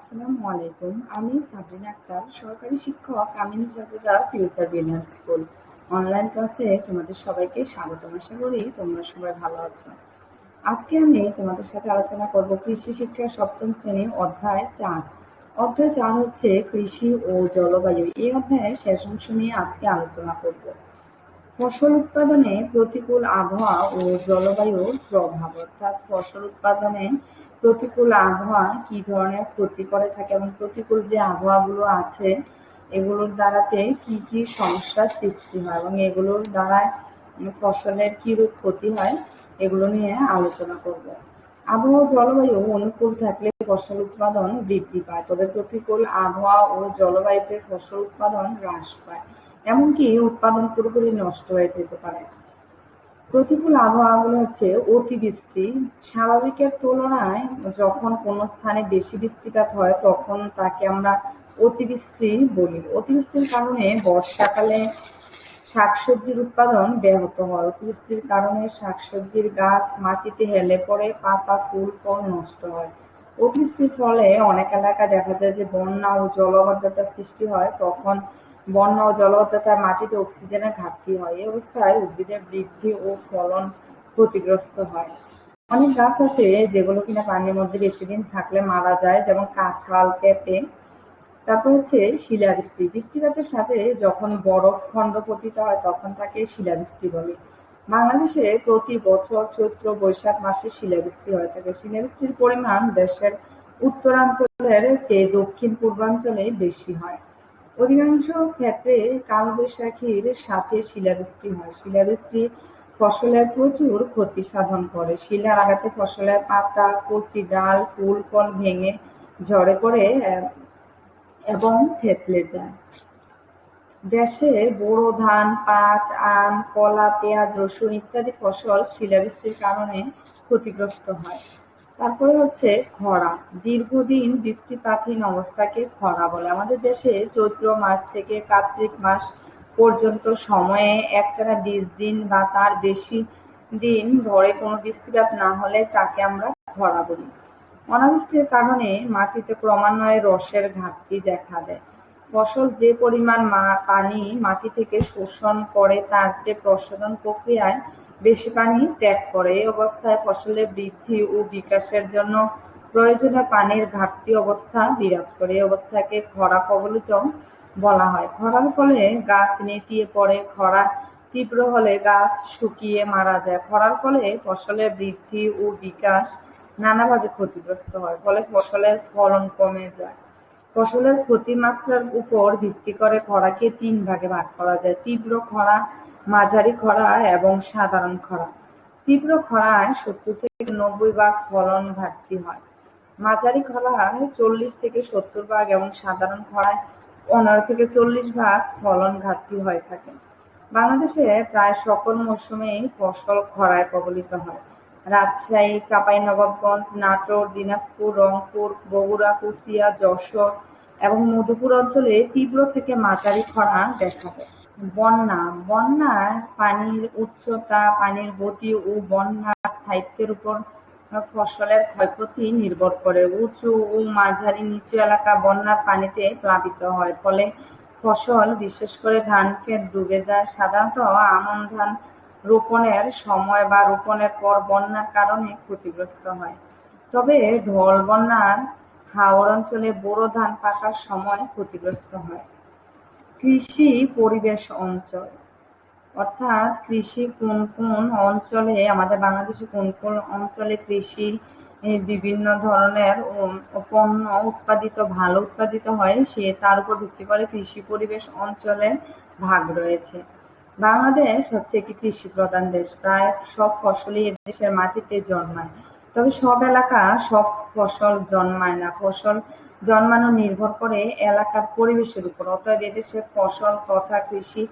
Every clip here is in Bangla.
আসসালামু আলাইকুম। আমি সাবরিনা আক্তার, সরকারি শিক্ষক, কামিনী সাজেদার ফিউচার বিলিয়ন স্কুল। অনলাইন ক্লাসে তোমাদের সবাইকে স্বাগতম। আশা করি তোমরা সবাই ভালো আছো। আজকে আমি তোমাদের সাথে আলোচনা করব কৃষি শিক্ষা সপ্তম শ্রেণী অধ্যায় 4। অধ্যায় 4 হচ্ছে কৃষি ও জলবায়ু। এই অধ্যায়ের শেষ অংশ নিয়ে আজকে আলোচনা করব। ফসল উৎপাদনে প্রতিকূল আবহাওয়া ও জলবায়ুর প্রভাব, অর্থাৎ ফসল উৎপাদনে প্রতিকূল আবহাওয়া কি ধরনের ক্ষতি করে থাকে এবং প্রতিকূল যে আবহাওয়াগুলো আছে এগুলোর দ্বারাতে কি কি সমস্যার সৃষ্টি হয় এবং এগুলোর দ্বারা ফসলের কিরূপ ক্ষতি হয় এগুলো নিয়ে আলোচনা করব। আবহাওয়া জলবায়ু অনুকূল থাকলে ফসল উৎপাদন বৃদ্ধি পায়, তবে প্রতিকূল আবহাওয়া ও জলবায়ুতে ফসল উৎপাদন হ্রাস পায়, এমনকি উৎপাদন পুরোপুরি নষ্ট হয়ে যেতে পারে। প্রতিকূল আবহাওয়াগুলো হচ্ছে অতিবৃষ্টি। স্বাভাবিকের তুলনায় যখন কোনো স্থানে বেশি বৃষ্টিপাত হয় তখন তাকে আমরা অতিবৃষ্টি বলি। অতিবৃষ্টির কারণে বর্ষাকালে শাকসবজির উৎপাদন ব্যাহত হয়। অতিবৃষ্টির কারণে শাকসবজির গাছ মাটিতে হেলে পড়ে, পাতা ফুল ফল নষ্ট হয়। অতিবৃষ্টির ফলে অনেক এলাকায় দেখা যায় যে বন্যা ও জলাবদ্ধতার সৃষ্টি হয়। তখন বন্যা ও জলাবদ্ধতায় মাটিতে অক্সিজেনের ঘাটতি হয়। এই অবস্থায় উদ্ভিদের বৃদ্ধি ও ফলন ক্ষতিগ্রস্ত হয়। অনেক গাছ আছে যেগুলো কিনা পানির মধ্যে বেশি দিন থাকলে মারা যায়, যেমন কাঁঠাল, পেঁপে। তারপর হচ্ছে শিলাবৃষ্টি। বৃষ্টিপাতের সাথে যখন বরফ খণ্ড পতিত হয় তখন তাকে শিলাবৃষ্টি বলে। বাংলাদেশে প্রতি বছর চৈত্র বৈশাখ মাসে শিলাবৃষ্টি হয়ে থাকে। শিলাবৃষ্টির পরিমাণ দেশের উত্তরাঞ্চলের চেয়ে দক্ষিণ পূর্বাঞ্চলে বেশি হয়। অধিকাংশ ক্ষেত্রে কালবৈশাখীর সাথে শিলাবৃষ্টি হয়। শিলাবৃষ্টি ফসলের প্রচুর ক্ষতি সাধন করে। শিলার আঘাতে ফসলের পাতা, কচি ডাল, ফুল ফল ভেঙে ঝরে পড়ে এবং থেতলে যায়। দেশে বোরো ধান, পাট, আম, কলা, পেঁয়াজ, রসুন ইত্যাদি ফসল শিলাবৃষ্টির কারণে ক্ষতিগ্রস্ত হয়। তারপরে হচ্ছে খরা। দীর্ঘদিন বৃষ্টিপাতহীন অবস্থাকে খরা বলে। আমাদের দেশে চৈত্র মাস থেকে কার্তিক মাস পর্যন্ত সময়ে একটানা 20 দিন বা তার বেশি দিন ধরে কোনো বৃষ্টিপাত না হলে তাকে আমরা খরা বলি। অনাবৃষ্টির কারণে মাটিতে ক্রমান্বয়ে রসের ঘাটতি দেখা দেয়। ফসল যে পরিমাণ পানি মাটি থেকে শোষণ করে তার চেয়ে প্রশোধন প্রক্রিয়ায় বেশি পানি ত্যাগ করে। এই অবস্থায় ফসলের বৃদ্ধি ও বিকাশের জন্য প্রয়োজনীয় পানির ঘাটতি অবস্থা বিরাজ করে। এই অবস্থাকে খরা কবলিত বলা হয়। খরার ফলে গাছ নেতিয়ে পড়ে। খরা তীব্র হলে গাছ শুকিয়ে মারা যায়। খরার ফলে ফসলের বৃদ্ধি ও বিকাশ নানাভাবে ক্ষতিগ্রস্ত হয়, ফলে ফসলের ফলন কমে যায়। ফসলের ক্ষতিমাত্রার উপর ভিত্তি করে খরাকে 3 ভাগে ভাগ করা যায়: তীব্র খরা, মাঝারি খরা এবং সাধারণ খরা। তীব্র খরায় 70 থেকে 90 ভাগ ফলন ঘাটতি হয়। মাঝারি খরায় 40 থেকে 70 ভাগ এবং সাধারণ খরায় 15 থেকে 40 ভাগ ফলন ঘাটতি হয়ে থাকে। বাংলাদেশে প্রায় সকল মৌসুমেই ফসল খরায় কবলিত হয়। রাজশাহী, চাঁপাইনবাবগঞ্জ, নাটোর, দিনাজপুর, রংপুর, বগুড়া, কুষ্টিয়া, যশোর এবং মধুপুর অঞ্চলে তীব্র থেকে মাঝারি খরা দেখা যায়। বন্যা। বন্যায় পানির উচ্চতা, পানির গতি ও বন্যার স্থায়িত্বের উপর ফসলের ক্ষয়ক্ষতি নির্ভর করে। উঁচু ও মাঝারি নিচু এলাকা বন্যার পানিতে প্লাবিত হয়, ফলে ফসল বিশেষ করে ধান ক্ষেত ডুবে যায়। সাধারণত আমন ধান রোপণের সময় বা রোপণের পর বন্যার কারণে ক্ষতিগ্রস্ত হয়, তবে ঢল বন্যার হাওর অঞ্চলে বোরো ধান পাকার সময় ক্ষতিগ্রস্ত হয়। কৃষি পরিবেশ অঞ্চল, অর্থাৎ কৃষি কোন কোন অঞ্চলে, আমাদের বাংলাদেশে কোন কোন অঞ্চলে কৃষি বিভিন্ন ধরনের পণ্য ভালো উৎপাদিত হয় সে তার উপর ভিত্তি করে কৃষি পরিবেশ অঞ্চলের ভাগ রয়েছে। বাংলাদেশ হচ্ছে একটি কৃষি প্রধান দেশ। প্রায় সব ফসলই এদেশের মাটিতে জন্মায়, তবে সব এলাকা সব ফসল জন্মায় না। ফসল জন্মানো নির্ভর করে এলাকার পরিবেশের উপর। অতএব এদেশে ফসল তথা কৃষি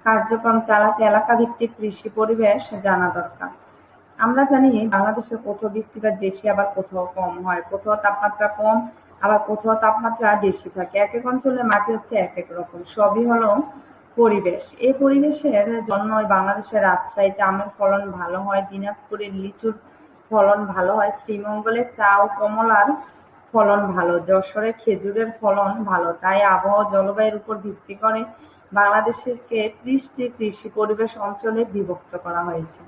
কার্যক্রম চালাতে এলাকা ভিত্তিক কৃষি পরিবেশ জানা দরকার। আমরা জানি বাংলাদেশে কোথাও বৃষ্টিপাত বেশি আবার কোথাও কম হয়, কোথাও তাপমাত্রা কম আবার কোথাও তাপমাত্রা বেশি থাকে। এক এক অঞ্চলের মাটি হচ্ছে এক এক রকম। সবই হলো পরিবেশ। এই পরিবেশের জন্যই বাংলাদেশের রাজশাহীতে আমের ফলন ভালো হয়, দিনাজপুরে লিচুর ফলন ভালো হয়, শ্রীমঙ্গলে চা ও কমলার ফলন ভালো। যশোরে খেজুরের ফলন ভালো, তাই আবহাওয়া জলবায়ুর উপর ভিত্তি করে বাংলাদেশকে 30টি কৃষি পরিবেশ অঞ্চলে বিভক্ত করা হয়েছে।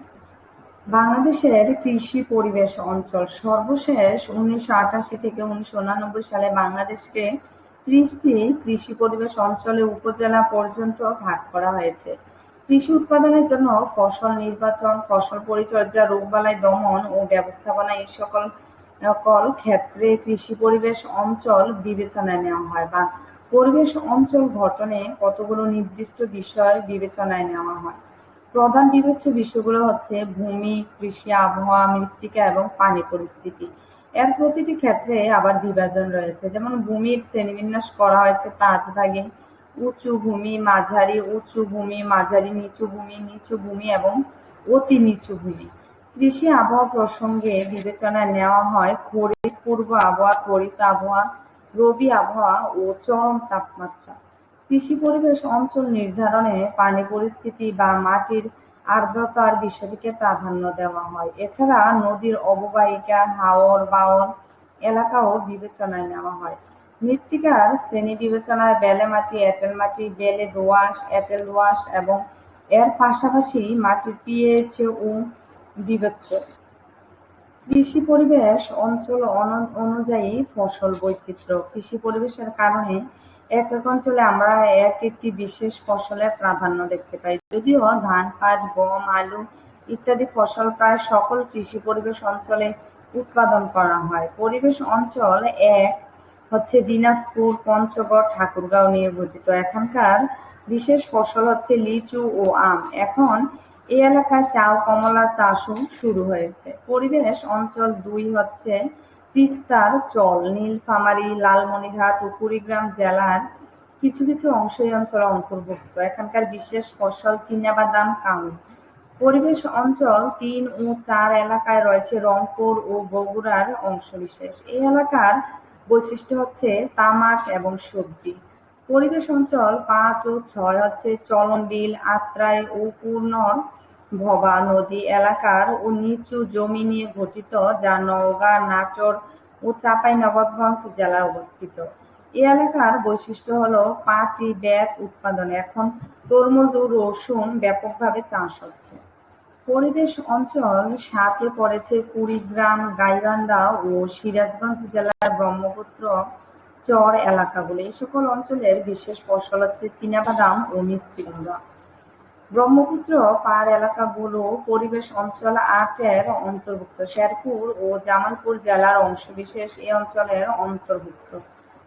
বাংলাদেশের কৃষি পরিবেশ অঞ্চল সর্বশেষ 1988 থেকে 1989 সালে বাংলাদেশকে 30টি কৃষি পরিবেশ অঞ্চলে উপজেলা পর্যন্ত ভাগ করা হয়েছে। কৃষি উৎপাদনের জন্য ফসল নির্বাচন, ফসল পরিচর্যা, রোগবালাই দমন ও ব্যবস্থাপনা এই সকল ক্ষেত্রে কৃষি পরিবেশ অঞ্চল বিবেচনায় নেওয়া হয় বা পরিবেশ অঞ্চল গঠনে কতগুলো নির্দিষ্ট বিষয় বিবেচনায় নেওয়া হয়। প্রধান বিবেচ্য বিষয়গুলো হচ্ছে ভূমি, কৃষি, আবহাওয়া, মৃত্তিকা এবং পানি পরিস্থিতি। এর প্রতিটি ক্ষেত্রে আবার বিভাজন রয়েছে। যেমন ভূমির শ্রেণীবিন্যাস করা হয়েছে 5 ভাগে: উঁচু ভূমি, মাঝারি উঁচু ভূমি, মাঝারি নিচু ভূমি, নিচু ভূমি এবং অতি নিচু ভূমি। কৃষি আবহাওয়া প্রসঙ্গে বিবেচনায় নেওয়া হয় খরিফ পূর্ব আবহাওয়া, খরিফ আবহাওয়া, রবি আবহাওয়া ও চরম তাপমাত্রা। কৃষি পরিবেশ অঞ্চল নির্ধারণে পানি পরিস্থিতি বা মাটির আর্দ্রতার বিষয়টিকে প্রাধান্য দেওয়া হয়। এছাড়া নদীর অববাহিকা, হাওর-বাওর এলাকাও বিবেচনায় নেওয়া হয়। মৃত্তিকার শ্রেণী বিবেচনায় বেলে মাটি, এঁটেল মাটি, বেলে দোআঁশ, এঁটেল দোআঁশ এবং এর পাশাপাশি মাটির পিএইচ ও বিবেচ্য। কৃষি পরিবেশ অঞ্চল অনুযায়ী ফসল বৈচিত্র্য। কৃষি পরিবেশের কারণে এক এক অঞ্চলে আমরা এক একটি বিশেষ ফসলের প্রাধান্য দেখতে পাই। যদিও ধান, পাট, গম, আলু ইত্যাদি ফসল প্রায় সকল কৃষি পরিবেশ অঞ্চলে উৎপাদন করা হয়। পরিবেশ অঞ্চল 1 হচ্ছে দিনাজপুর, পঞ্চগড়, ঠাকুরগাঁও নিয়ে গঠিত। এখানকার বিশেষ ফসল হচ্ছে লিচু ও আম। এখন এই এলাকায় চা ও কমলা চাষও শুরু হয়েছে। পরিবেশ অঞ্চল 2 হচ্ছে তিস্তার চল, নীলফামারী, লালমনিরহাট ও কুড়িগ্রাম জেলার কিছু কিছু অংশ এই অঞ্চলে অন্তর্ভুক্ত। এখানকার বিশেষ ফসল চীনাবাদাম, কাউন। পরিবেশ অঞ্চল 3 ও 4 এলাকায় রয়েছে রংপুর ও বগুড়ার অংশবিশেষ। এই এলাকার বৈশিষ্ট্য হচ্ছে তামাক এবং সবজি। পরিবেশ অঞ্চল 5 ও 6 হচ্ছে চলন বিল, আত্রাই ও পূর্ণর ভবা নদী এলাকার ও নিচু জমি নিয়ে গঠিত, যা নওগাঁ, নাটোর ও চাঁপাইনবাবগঞ্জ জেলায় অবস্থিত। এই এলাকার বৈশিষ্ট্য হলো পাটি বেত উৎপাদনে এখন তরমুজ ও রসুন ব্যাপকভাবে চাষ হচ্ছে। পরিবেশ অঞ্চল 7 পড়েছে কুড়িগ্রাম, গাইবান্ধা ও সিরাজগঞ্জ জেলার ব্রহ্মপুত্র চর এলাকাগুলো। এই সকল অঞ্চলের বিশেষ ফসল হচ্ছে চীনাবাদাম ও মিষ্টি কুমড়া। ব্রহ্মপুত্র পার এলাকাগুলো পরিবেশ অঞ্চল 8 এর অন্তর্ভুক্ত। শেরপুর ও জামালপুর জেলার অংশবিশেষ এই অঞ্চলের অন্তর্ভুক্ত।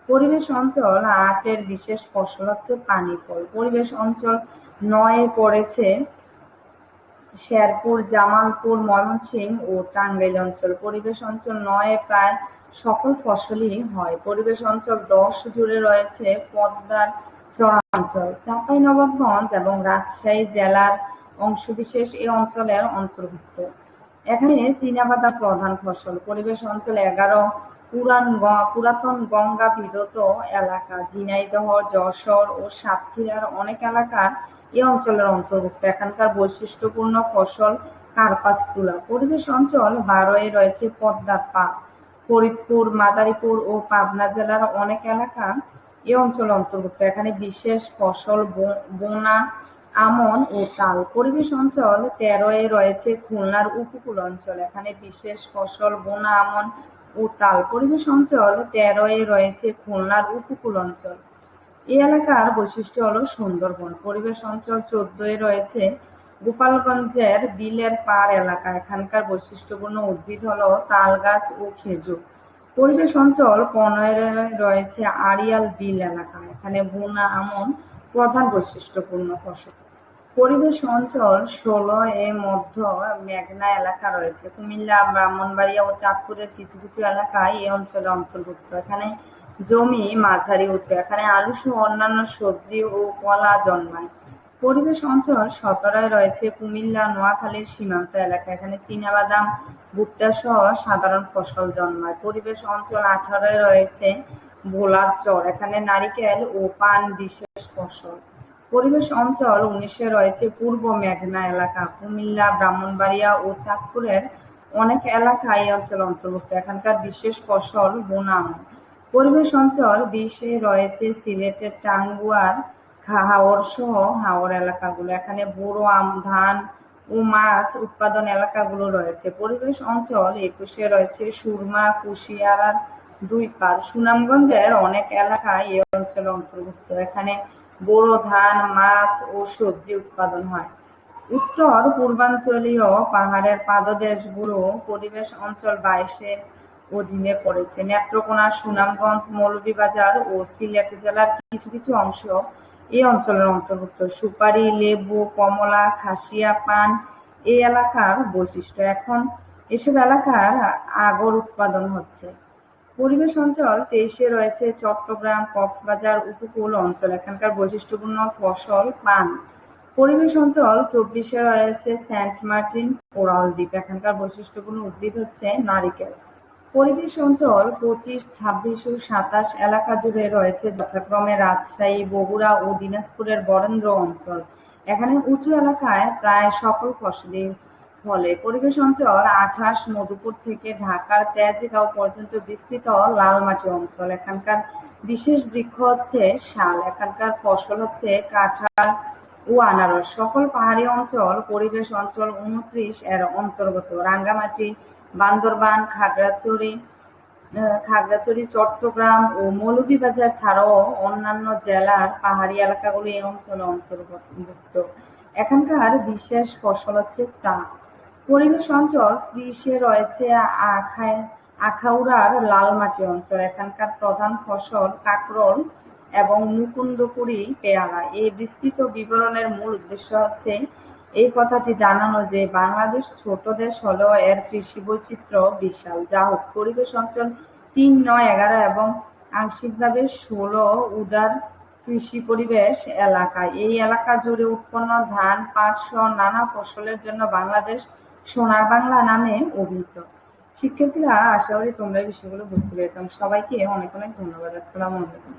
পরিবেশ অঞ্চল 8 এর বিশেষ ফসল হচ্ছে পানি ফল। পরিবেশ অঞ্চল 9 পড়েছে শেরপুর, জামালপুর, ময়মনসিংহ ও টাঙ্গাইল অঞ্চল। পরিবেশ অঞ্চল 9 প্রায় সকল ফসলই হয়। পরিবেশ অঞ্চল 10 জুড়ে রয়েছে পদ্মার চরাঞ্চল। চাঁপাইনবাবগঞ্জ এবং রাজশাহী জেলার অংশবিশেষ এই অঞ্চলের অন্তর্ভুক্ত। এখানে চীনাবাদাম প্রধান ফসল। পরিবেশ অঞ্চল 11 পুরাতন গঙ্গা বিধৌত এলাকা। ঝিনাইদহ, যশোর ও সাতক্ষীরার অনেক এলাকা এই অঞ্চলের অন্তর্ভুক্ত। এখানকার বৈশিষ্ট্যপূর্ণ ফসল কার্পাস তুলা। পরিবেশ অঞ্চল 12 রয়েছে পদ্মার পাড়। ফরিদপুর, মাদারীপুর ও পাবনা জেলার অনেক এলাকা এই অঞ্চলে অন্তর্ভুক্ত। এখানে বিশেষ ফসল বোনা, আমন ও তাল। পরিবেশ অঞ্চল 13 রয়েছে খুলনার উপকূল অঞ্চল। এখানে বিশেষ ফসল বোনা, আমন ও তাল। পরিবেশ অঞ্চল 13 রয়েছে খুলনার উপকূল অঞ্চল। এই এলাকার বৈশিষ্ট্য হলো সুন্দরবন। পরিবেশ অঞ্চল 14 রয়েছে গোপালগঞ্জের বিলের পাড় এলাকা। এখানকার বৈশিষ্ট্যপূর্ণ উদ্ভিদ হলো তাল গাছ ও খেজুর। পরিবেশ অঞ্চল 15 রয়েছে আড়িয়াল বিল এলাকা। এখানে বোনা, আমন প্রধান বৈশিষ্ট্যপূর্ণ ফসল। পরিবেশ অঞ্চল 16 মধ্য মেঘনা এলাকা রয়েছে। কুমিল্লা, ব্রাহ্মণবাড়িয়া ও চাঁদপুরের কিছু কিছু এলাকায় এই অঞ্চলে অন্তর্ভুক্ত। এখানে জমি মাঝারি উঁচু। এখানে আলু সহ অন্যান্য সবজি ও কলা জন্মায়। পরিবেশ অঞ্চল 17 রয়েছে কুমিল্লা, নোয়াখালীর সীমান্ত এলাকা। এখানে চীনাবাদাম, ভুট্টা সহ সাধারণ ফসল জন্মায়। পরিবেশ অঞ্চল 18 রয়েছে ভোলার চর। এখানে নারিকেল ও পান বিশেষ ফসল। পরিবেশ অঞ্চল 19 রয়েছে পূর্ব মেঘনা এলাকা। কুমিল্লা, ব্রাহ্মণবাড়িয়া ও চাঁদপুরের অনেক এলাকা এই অঞ্চলে অন্তর্ভুক্ত। এখানকার বিশেষ ফসল বোনা আম। পরিবেশ অঞ্চল 20-এ রয়েছে সিলেটের টাঙ্গুয়ার, হাওর সহ হাওর এলাকাগুলো। এখানে বোরো আম, ধান ও মাছ উৎপাদন এলাকাগুলো রয়েছে। পরিবেশ অঞ্চল 21-এ রয়েছে সুরমা, কুশিয়ারার দুই পার। সুনামগঞ্জের অনেক এলাকা এই অঞ্চলে অন্তর্ভুক্ত। এখানে বোরো ধান, মাছ ও সবজি উৎপাদন হয়। উত্তর পূর্বাঞ্চলীয় পাহাড়ের পাদদেশগুলো পরিবেশ অঞ্চল 22-এর অধীনে পড়েছে। নেত্রকোনা, সুনামগঞ্জ, মৌলভীবাজার ও সিলেট জেলার কিছু কিছু অংশ এই অঞ্চলের অন্তর্ভুক্ত। সুপারি, লেবু, কমলা, খাসিয়া, পান এই এলাকার বৈশিষ্ট্য। এখন এসব এলাকার আগর উৎপাদন হচ্ছে। পরিবেশ অঞ্চল 23-এ রয়েছে চট্টগ্রাম, কক্সবাজার উপকূল অঞ্চল। এখানকার বৈশিষ্ট্যপূর্ণ ফসল পান। পরিবেশ অঞ্চল 24-এ রয়েছে সেন্ট মার্টিন, কোরাল দ্বীপ। এখানকার বৈশিষ্ট্যপূর্ণ উদ্ভিদ হচ্ছে নারিকেল। পরিবেশ অঞ্চল 25, 26 ও 27 এলাকা জুড়ে রয়েছে যথাক্রমে রাজশাহী, বগুড়া ও দিনাজপুরের বরেন্দ্র অঞ্চল। এখানে উঁচু এলাকায় প্রায় সকল ফসলই ফলে। পরিবেশ অঞ্চল 28 মধুপুর থেকে ঢাকার তেজগাঁও পর্যন্ত বিস্তৃত লাল মাটি অঞ্চল। এখানকার বিশেষ বৃক্ষ হচ্ছে শাল। এখানকার ফসল হচ্ছে কাঁঠাল ও আনারস। সকল পাহাড়ি অঞ্চল পরিবেশ অঞ্চল 29 এর অন্তর্গত। রাঙ্গামাটি, বান্দরবান, খাগড়াছড়ি, চট্টগ্রাম ও মৌলভীবাজার ছাড়াও অন্যান্য জেলার পাহাড়ি এলাকাগুলো এই অঞ্চলে অন্তর্ভুক্ত। এখানকার বিশেষ ফসল হচ্ছে চা। পরিবেশ অঞ্চল 30-এ রয়েছে আখাউড়ার লাল মাটি অঞ্চল। এখানকার প্রধান ফসল কাঁকরোল এবং মুকুন্দপুরি পেয়ারা। এই বিস্তৃত বিবরণের মূল উদ্দেশ্য হচ্ছে এই কথাটি জানানো যে বাংলাদেশ ছোট দেশ হলেও এর কৃষি বৈচিত্র্য বিশাল। যা হোক, পরিবেশ অঞ্চল 3, 9, 11 এবং আংশিকভাবে 16 উদার কৃষি পরিবেশ এলাকা। এই এলাকা জুড়ে উৎপন্ন ধান, পাট সহ নানা ফসলের জন্য বাংলাদেশ সোনার বাংলা নামে অভিহিত। শিক্ষার্থীরা, আশা করি তোমরা এই বিষয়গুলো বুঝতে পেরেছ। সবাইকে অনেক অনেক ধন্যবাদ। আসসালামু আলাইকুম।